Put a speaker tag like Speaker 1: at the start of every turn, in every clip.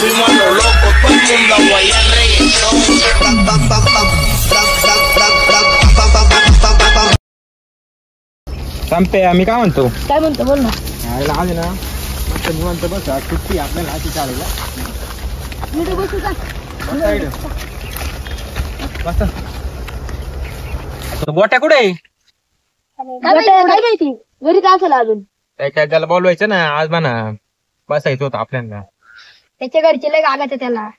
Speaker 1: fuimos a lo loco, todo el mundo a guayar reggaetón.
Speaker 2: संपे मी काय म्हणतो
Speaker 3: काय म्हणतो बोल ना.
Speaker 2: आले ना मस्त निवांत बस सुट्टी आपल्याला आधी चालेल
Speaker 3: इकडे बसू का?
Speaker 2: गोट्या कुठे आहे
Speaker 3: काय माहिती घरी काय असेल अजून.
Speaker 2: काय त्याला बोलवायचं ना आज म्हणा बसायचं होतं आपल्याला.
Speaker 3: त्याच्या घरचे लय गागात त्याला.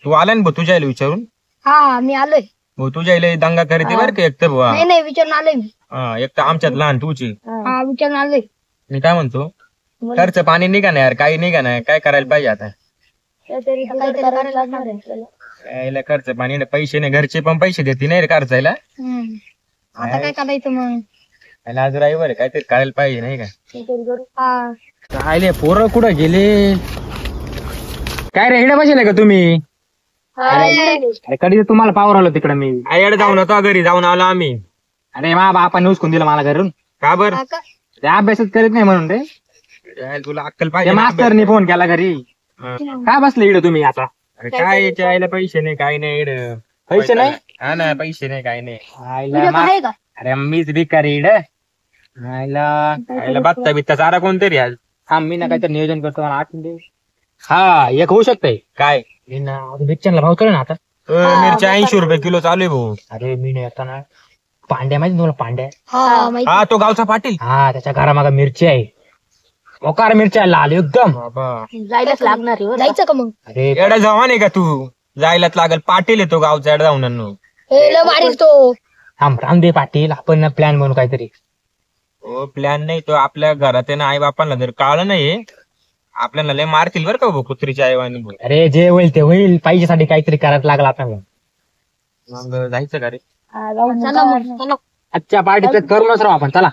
Speaker 2: तू आला ना भाऊ तुझ्या आईला विचारून.
Speaker 3: हा मी आलोय.
Speaker 2: भाऊ तुझ्या आईला दंगा करते बरं का एक तर बुवा.
Speaker 3: नाही विचारून आलोय मी.
Speaker 2: एक तर आमच्यात लहान तुझी.
Speaker 3: हा विचारून आलोय.
Speaker 2: मी काय म्हणतो खर्च पाणी निघा ना यार काही निघा ना काय करायला पाहिजे आता.
Speaker 3: काहीतरी करायला लागणार आहे आपल्याला.
Speaker 2: यायला खर्च पाणी नाही पैसे नाही घरचे पण पैसे देते नाही रे खर्चायला.
Speaker 3: आता काय करायचं मग.
Speaker 2: यायला आज रविवार आहे, काहीतरी करायला पाहिजे नाही का.
Speaker 3: हा
Speaker 2: राहिले पोरं कुठं गेले काय रे इकडे बसले का तुम्ही. अरे कधी तुम्हाला पावर आलो तिकडे मी आईकडे जाऊन होतो घरी जाऊन आलो आम्ही. अरे मा बापाने उचकून दिलं मला घरून. का बरं ते अभ्यासच करीत नाही म्हणून रे. तुला अक्कल पाहिजे मास्तरनी फोन केला घरी. काय बसले इकडे तुम्ही आता. अरे काय याच्या आईला पैसे नाही काही नाही इकडं. पैसे नाही हा ना पैसे नाही काही नाही. अरे मीच भिकारी इकडं. आईला बत्ता बित्ता चारा कोणतरी आज थांब मी ना काहीतरी नियोजन करतो मला आठवून दे. हा एक होऊ शकतंय काय मिरच्यांना भाव कळ ना आता. मिरच्या 80 रुपये किलो चालू आहे भाऊ. अरे मी नाही आता ना पांड्या माहिती तुला पांड्या. हा तो गावचा पाटील. हा त्याच्या घरामागा मिरची आहे मोकार मिरच्या लाल एकदम.
Speaker 3: जायलाच लागणार आहे. जायचं का मग.
Speaker 2: अरे एवढा जवान आहे का तू जायलाच लागल. पाटील आहे तो गावचा एवढा जाऊन
Speaker 3: तो
Speaker 2: थांब रामदेव पाटील आपण प्लॅन बनवू काहीतरी. हो प्लॅन नाही तो आपल्या घरात आहे ना आई बापांना जर कळलं नाही आपल्याला लय मारतील बरं का भाऊ कुत्रीच्या आईवानी. अरे जे होईल ते होईल पैशासाठी काहीतरी करायला लागला आता. मग जायचं का रे. आजच्या पार्टीत करूनच राहू आपण. चला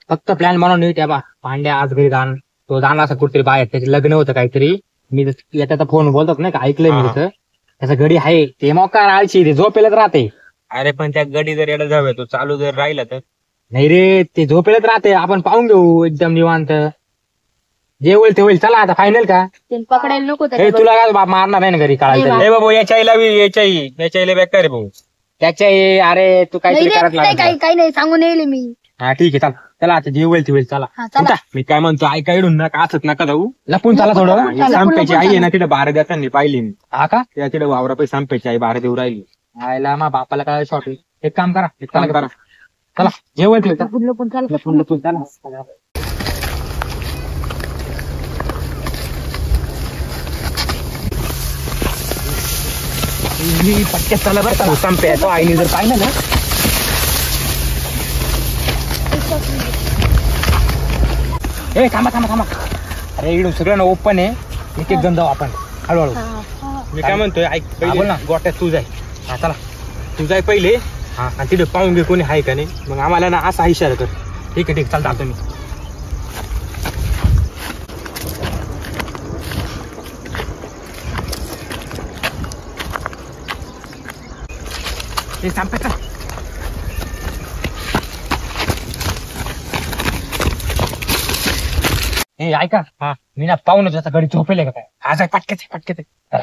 Speaker 2: फक्त प्लॅन बनवून येऊ. त्या पांड्या आज घरी जाण तो जाणार असं कुठतरी बाहेर त्याचे लग्न होतं काहीतरी. मी याचा फोन बोलतो नाही का ऐकलंय मी तिथं त्याचा गडी आहे ते मोकार आळशी ते झोपेलच राहते. अरे पण त्या गडी जर एवढं जाऊया तो चालू जर राहिला तर नाही रे ते झोपेलच राहते. आपण पाहून घेऊ एकदम निवांत जे होईल ते होईल. चला आता फायनल का
Speaker 3: पकडायला नको
Speaker 2: तुला काय मारणार नाही ना घरी काढायला. बाबू याच्या आईला याच्या आईला बेकार रे भाऊ त्याच्या अरे तू काहीतरी करायला
Speaker 3: काही नाही सांगून येईल मी.
Speaker 2: हा ठीक आहे चला चला आता जे होईल ते होईल. चला मी काय म्हणतो ऐका इडून नका असत नका जाऊ लपून चला थोडं. संपेची आई आहे ना तिथे बारा देताना पाहिली मी. हा का त्या तिथे वावरा पैसे संपेची आई बारा देऊ राहिली. आयला मा बापाला काय शॉर्ट एक काम करा एक काम करा चला जे होईल ते
Speaker 3: लपून
Speaker 2: चला. पटक्यात चला बरं का संपे तो आईने जर पाहिलं ना. ए थांबा थांबा थांबा. अरे इकडून सगळं ओपन आहे एक एक जण जाऊ आपण हळूहळू. मी काय म्हणतोय ऐक बोल ना गोट्यात तू जाय. हा चला तू जाय पहिले. हा आणि तिथे पाहून घे कोणी आहे का नाही मग आम्हाला ना असा इशारा कर. ठीक आहे ठीक चालता तुम्ही. ते संपे चला. ए ऐका हा मी ना पाहून त्याचा घरी झोपेल का काय. हा जाय पटकेच चला.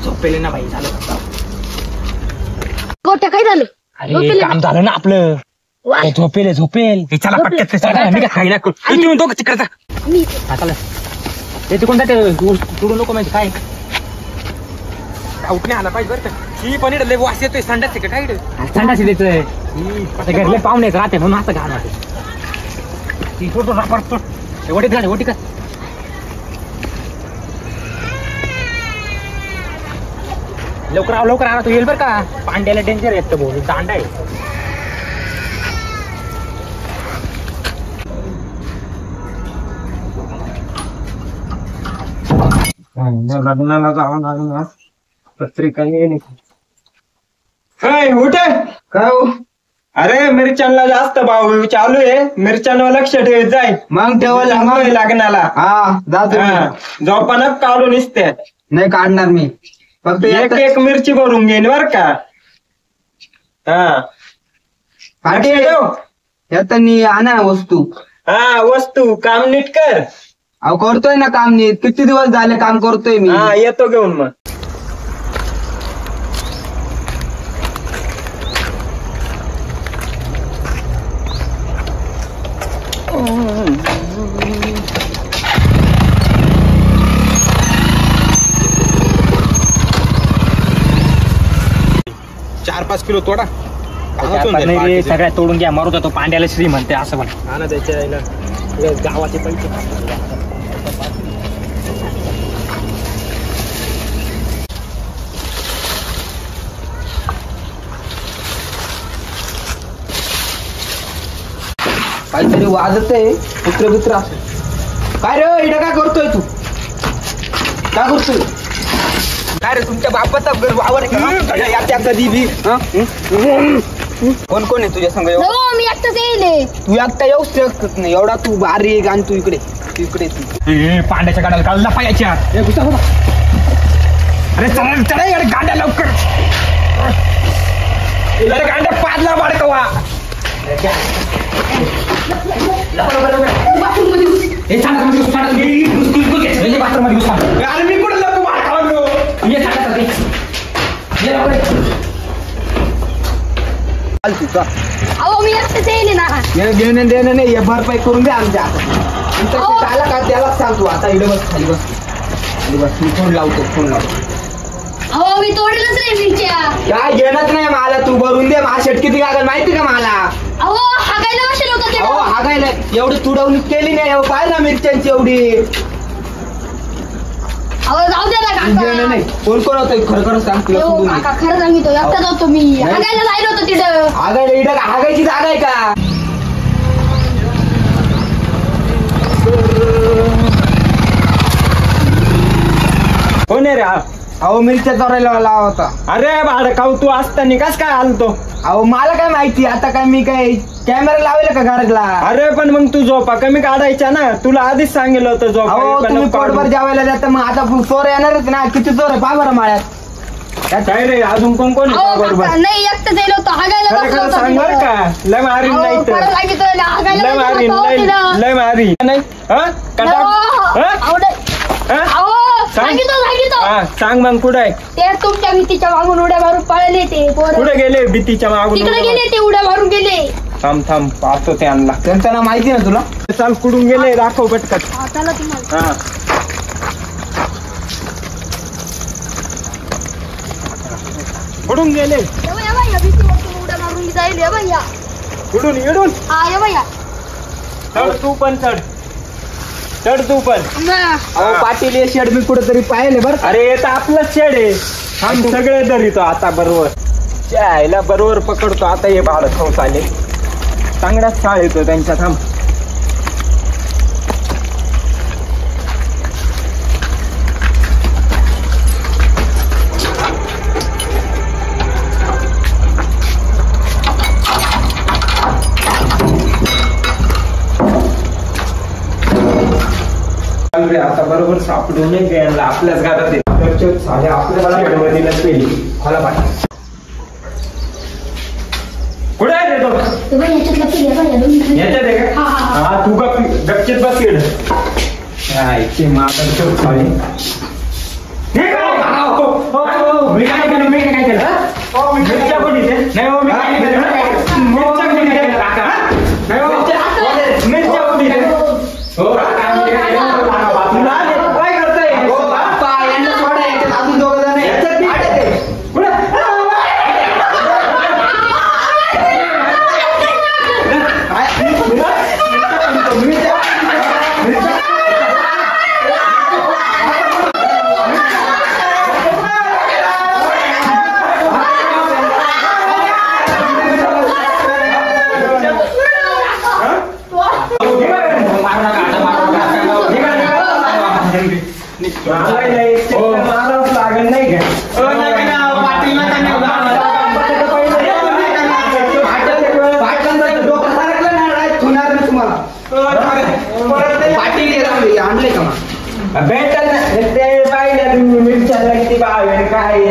Speaker 2: झोपेल ना भाई झालं.
Speaker 3: गोट्या काय झालं.
Speaker 2: अरे काम झालं ना आपलं. झोपेल चला पटकेच खायला दोघं तिकडचा. हा चला ते कोणता सोडू नको माहिती काय उठणे आला पाहिजे बरं का. ही पण लय वास येतोय संडास का काय संडास देतोय घरले पाहुणेच राहते म्हणून असं घाण वाटते. ओटीत घाल ओटी का लवकर आला तो येईल बरं का. पांड्याला डेंजर येत भाऊ दांडा आहे. लग्नाला जाऊन आलो पत्रिका उठे काय. अरे मिरच्यांना जास्त भाव चालू आहे मिरच्यांवर लक्ष ठेवत जाय. मग ठेवायला लग्नाला. हा जातो झोपानच काढून इसते. नाही काढणार मी
Speaker 4: फक्त
Speaker 2: एक एक मिरची भरून घेईन बर का. हा
Speaker 4: येतानी आणा वस्तू.
Speaker 2: हा वस्तू काम नीट कर.
Speaker 4: अहो करतोय ना काम नीट, किती दिवस झाले काम करतोय मी.
Speaker 2: हा येतो घेऊन मग.
Speaker 5: चार 5 किलो तोडा.
Speaker 2: सगळ्या तोडून घ्या, मारू तो पांड्याला श्री म्हणते असं पण.
Speaker 5: हा ना त्याच्या गावाचे पैसे.
Speaker 4: काहीतरी वाजत आहे, कुत्र बित्र असं. काय रे इकडे काय करतोय तू, काय करतोय. काय रे तुमच्या बापाचा वावर कधी बी. कोण कोण आहे तुझ्या संग.
Speaker 3: हो मी एकटाच येईल.
Speaker 4: तू एकटा येऊ शकत नाही, एवढा तू बारीक आणि तू इकडे इकडे
Speaker 2: पांड्याच्या गाड्याला काढला पायाच्या. अरे चला चला यार गाड्या लवकर. अरे गाड्या पाडला बाडकवा. अरे मी कुठे लपू बाडकावलो.
Speaker 3: अहो मी एकटाच येईल ना.
Speaker 4: घेणं देणं नाही, भरपाई करून दे आमच्या. आला का त्यालाच सांगतो. आता इकडे बस, खाली बस, खाली बस. मी फोन लावतो.
Speaker 3: अहो मी तोडेलच नाही मिरच्या.
Speaker 4: काय घेणंच नाही मला, तू भरून दे. माझ्या किती लागल माहिती का मला.
Speaker 3: अहो हागायला बसेल होतं ते.
Speaker 4: हो हागायला एवढी तुडवणूक केली नाही. पाय ना मिरच्यांची एवढी.
Speaker 3: अहो जाऊ दे ना
Speaker 4: घेणं
Speaker 3: काका.
Speaker 4: नाही. कोण कोण होतं खरं खरं सांग तुला.
Speaker 3: हो काका खरं सांगितो, एकटाच होतो मी. हागायला जायला होतं तिथं.
Speaker 4: हागायला इकडं हागायची जागा आहे का.
Speaker 2: कोण आहे रे हा.
Speaker 4: अहो मिरच्या चोरायला लावा होता.
Speaker 2: अरे बाडकाऊ तू असताना कस काय आलतो.
Speaker 4: अहो मला काय माहिती, आता काय मी काय कॅमेरा लावला का घरातला.
Speaker 2: अरे पण मग तू झोपा कमी काढायच्या ना, तुला आधीच सांगितलं होतं
Speaker 4: अहो
Speaker 2: झोपा
Speaker 4: तुम्ही पोटभर जेवायला जाता, मग आता चोर येणारच ना. किती चोर आहे पहा बरं माळ्यात.
Speaker 2: काय रे अजून कोण कोण
Speaker 3: अहो
Speaker 2: बरोबर.
Speaker 3: काका नाही एकटाच येईल होतं. हागायला
Speaker 2: खरं
Speaker 3: बसलं
Speaker 2: खरं
Speaker 3: होतं
Speaker 2: सांग बर
Speaker 3: तिथं.
Speaker 2: का. लय मारीन
Speaker 3: अहो,
Speaker 2: नाही तर.
Speaker 3: खरं सांगितलं ना, हागायला
Speaker 2: लय
Speaker 3: बसलं
Speaker 2: मारीन
Speaker 3: होतं तिथं.
Speaker 2: लय मारी नाही. हा कटा.
Speaker 3: अहो सांगितो.
Speaker 2: हा सांग मग कुठे आहे.
Speaker 3: ते तुमच्या भीतीच्या मागून उड्या मारून पळले ते पोरं.
Speaker 2: कुठे गेले भीतीच्या मागून.
Speaker 3: तिकडे गेले ते उड्या मारून गेले.
Speaker 2: थांब पाहतो ते आणला.
Speaker 4: त्यांचं नाव माहिती ना तुला.
Speaker 2: चाल कुठून गेले दाखव पटकन.
Speaker 3: हा, चला तुम्हाला.
Speaker 2: हा कुठून गेले.
Speaker 3: या बाई, या भीतीवरून उड्या मारून जाईल. या बाई, या.
Speaker 2: कुठून इडून.
Speaker 3: हा या बाई, या.
Speaker 2: चढ तू पण चढ तू पण.
Speaker 4: अहो पाटील हे शेड मी कुठेतरी पाहिले बरं.
Speaker 2: अरे येतं आपलं शेड आहे. थांब सगळे धरितो आता बरोबर. त्याला बरोबर पकडतो आता. हे भाडं खाऊ चालेल. चांगलाच शाळ येतो त्यांच्या. थांब आता बरोबर सापडून नाही घ्यायला आपल्याच घरात आपल्याला पेली. मला पाहिजे कुठे आहे रे तो.
Speaker 3: ते बाई, याच्यात लपी घ्या बाई, या दोन्ही.
Speaker 2: याच्यात आहे का. हा तू गपचित बस इकडं. मी काय केलं मिरच्या कोण इथे. नाही हो मी काय केलं. मिरच्या कोणी केलं काका. नाही हो मिरच्या कोणी हो काय करताय.
Speaker 4: यांना सोडा, याच्यात अजून दोघं जण
Speaker 2: मारावंच लागेल नाही
Speaker 4: पाटील आणले का
Speaker 2: भेटल ना. ते पाहिजे मिरच्या किती भाव आहे काय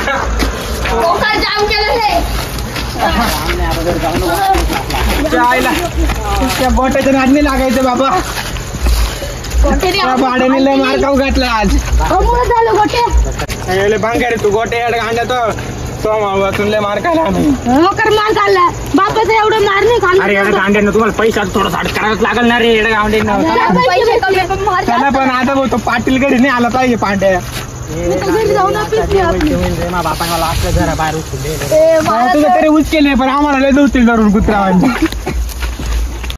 Speaker 3: काय जाम केलं हे
Speaker 4: त्या बोटाच्या नादनी लागायचं बाबा. त्या भाड्याने लय मार खाऊ घातला आज.
Speaker 3: अमोल झालं गोटे
Speaker 4: भांगा रे तू गोटे अंड्या तो वाचून लय मार खायला आम्ही.
Speaker 3: कर मार खाल्ला बापाचं एवढं मार नाही खाल्ला.
Speaker 2: अरे येडं गांड्यानं तुम्हाला पैसा थोडा करायलाच लागल ना रे येडं गांड्यानं.
Speaker 3: पैसे कमी पण मार
Speaker 4: त्याला पण आता भाऊ तो पाटील गडी नाही आला पाहिजे पांड्या.
Speaker 3: घरी जाऊन आपली आपली
Speaker 2: बापाला असलं जरा बाहेर उचलून दे.
Speaker 3: ए
Speaker 4: तुझं तरी उच केले पण आम्हाला लय दोस्ती धरून कुत्रा